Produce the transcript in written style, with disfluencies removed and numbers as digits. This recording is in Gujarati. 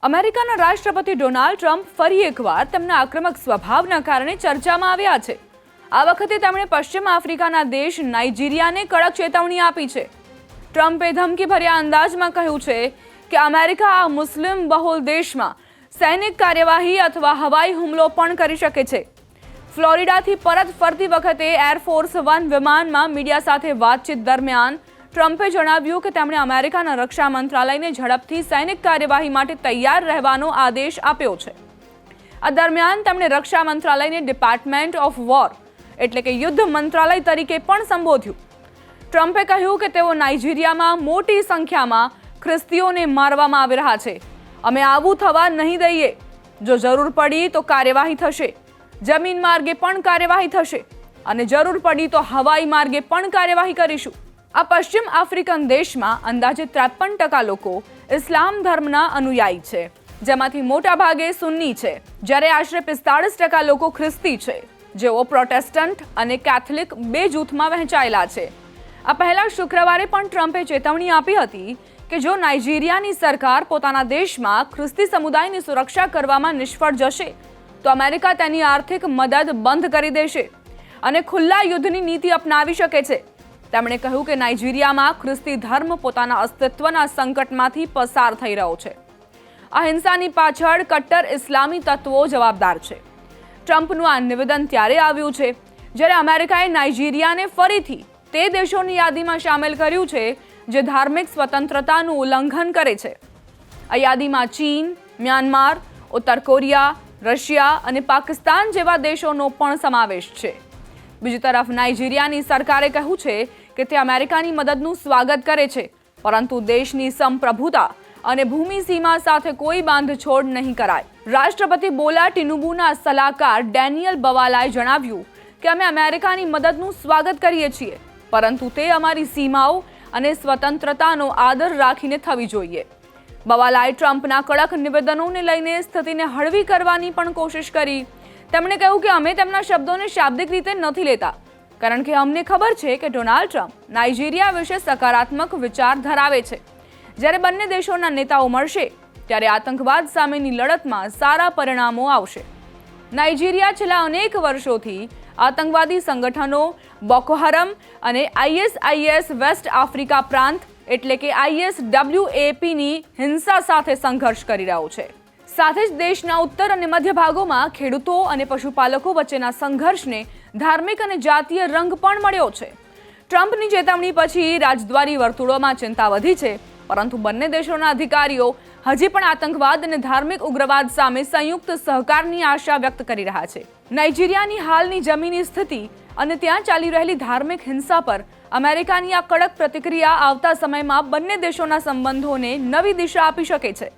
અમેરિકાના રાષ્ટ્રપતિ ડોનાલ્ડ ટ્રમ્પ ફરી એકવાર તેમના આક્રમક સ્વભાવના કારણે ચર્ચામાં આવ્યા છે। આ વખતે તેમણે પશ્ચિમ આફ્રિકાના દેશ નાઇજીરિયાને કડક ચેતવણી આપી છે। ટ્રમ્પે ધમકીભર્યા અંદાજમાં કહ્યું છે કે અમેરિકા આ મુસ્લિમ બહુલ દેશમાં સૈનિક કાર્યવાહી અથવા હવાઈ હુમલો પણ કરી શકે છે। ફ્લોરિડાથી પરત ફરતી વખતે એરફોર્સ વન વિમાનમાં મીડિયા સાથે વાતચીત દરમિયાન ટ્રમ્પે જણાવ્યું કે તેમણે અમેરિકાના રક્ષા મંત્રાલયને ઝડપથી સૈનિક કાર્યવાહી માટે તૈયાર રહેવાનો આદેશ આપ્યો છે। આ દરમિયાન તેમણે રક્ષા મંત્રાલયને ડિપાર્ટમેન્ટ ઓફ વોર એટલે કે યુદ્ધ મંત્રાલય તરીકે પણ સંબોધ્યું। ટ્રમ્પે કહ્યું કે તેઓ નાઇજીરિયામાં મોટી સંખ્યામાં ખ્રિસ્તીઓને મારવામાં આવી રહ્યા છે। અમે આવું થવા નહીં દઈએ। જો જરૂર પડી તો કાર્યવાહી થશે, જમીન માર્ગે પણ કાર્યવાહી થશે અને જરૂર પડી તો હવાઈ માર્ગે પણ કાર્યવાહી કરીશું। આ પશ્ચિમ આફ્રિકન દેશમાં અંદાજે 53% લોકો ઇસ્લામ ધર્મના અનુયાયી છે, જેમાંથી મોટા ભાગે સુન્ની છે, જ્યારે આશરે 45% લોકો ખ્રિસ્તી છે, જેઓ પ્રોટેસ્ટન્ટ અને કેથોલિક બે જૂથમાં વહેંચાયેલા છે। આ પહેલા શુક્રવારે પણ ટ્રમ્પે ચેતવણી આપી હતી કે જો નાઇજીરિયાની સરકાર પોતાના દેશમાં ખ્રિસ્તી સમુદાયની સુરક્ષા કરવામાં નિષ્ફળ જશે તો અમેરિકા તેની આર્થિક મદદ બંધ કરી દેશે અને ખુલ્લા યુદ્ધની નીતિ અપનાવી શકે છે। તેમણે કહ્યું કે નાઇજીરિયામાં ખ્રિસ્તી ધર્મ પોતાના અસ્તિત્વના સંકટમાંથી પસાર થઈ રહ્યો છે। આ હિંસાની પાછળ કટ્ટર ઇસ્લામી તત્વો જવાબદાર છે। ટ્રમ્પનું આ નિવેદન ત્યારે આવ્યું છે જ્યારે અમેરિકાએ નાઇજીરિયાને ફરીથી તે દેશોની યાદીમાં સામેલ કર્યું છે જે ધાર્મિક સ્વતંત્રતાનું ઉલ્લંઘન કરે છે। આ યાદીમાં ચીન, મ્યાનમાર, ઉત્તર કોરિયા, રશિયા અને પાકિસ્તાન જેવા દેશોનો પણ સમાવેશ છે। બીજી તરફ નાઇજીરિયાની સરકારે કહ્યું છે કે તે અમેરિકાની મદદનું સ્વાગત કરે છે, પરંતુ દેશની સંપ્રભુતા અને ભૂમિ સીમા સાથે કોઈ બાંધછોડ નહીં કરાય। રાષ્ટ્રપતિ બોલા ટિનુબુના સલાહકાર ડેનિયલ બવાલાએ જણાવ્યું કે અમે અમેરિકાની મદદનું સ્વાગત કરીએ છીએ, પરંતુ તે અમારી સીમાઓ અને સ્વતંત્રતાનો આદર રાખીને થવી જોઈએ। બવાલાએ ટ્રમ્પના કડક નિવેદનોને લઈને સ્થિતિને હળવી કરવાની પણ કોશિશ કરી। તેમણે કહ્યું કે અમે તેમના શબ્દોને શાબ્દિક રીતે નથી લેતા, કારણ કે અમને ખબર છે કે ડોનાલ્ડ ટ્રમ્પ નાઇજીરિયા વિશે સકારાત્મક વિચાર ધરાવે છે। જ્યારે બંને દેશોના નેતાઓ મળશે ત્યારે આતંકવાદ સામેની લડતમાં સારા પરિણામો આવશે। નાઇજીરિયા છેલ્લા અનેક વર્ષોથી આતંકવાદી સંગઠનો બોકો હરામ અને ISIS વેસ્ટ આફ્રિકા પ્રાંત એટલે કે ISWAPની હિંસા સાથે સંઘર્ષ કરી રહ્યો છે। સાથે જ દેશના ઉત્તર અને મધ્ય ભાગોમાં ખેડૂતો અને પશુપાલકો વચ્ચેના સંઘર્ષને ધાર્મિક અને જાતીય રંગ પણ મળ્યો છે। ટ્રમ્પની ચેતવણી પછી રાજદ્વારી વર્તુળોમાં ચિંતા વધી છે, પરંતુ બંને દેશોના અધિકારીઓ હજી પણ આતંકવાદ અને ધાર્મિક ઉગ્રવાદ સામે સંયુક્ત સહકારની આશા વ્યક્ત કરી રહ્યા છે। નાઇજીરિયાની હાલની જમીની સ્થિતિ અને ત્યાં ચાલી રહેલી ધાર્મિક હિંસા પર અમેરિકાની આ કડક પ્રતિક્રિયા આવતા સમયમાં બંને દેશોના સંબંધોને નવી દિશા આપી શકે છે।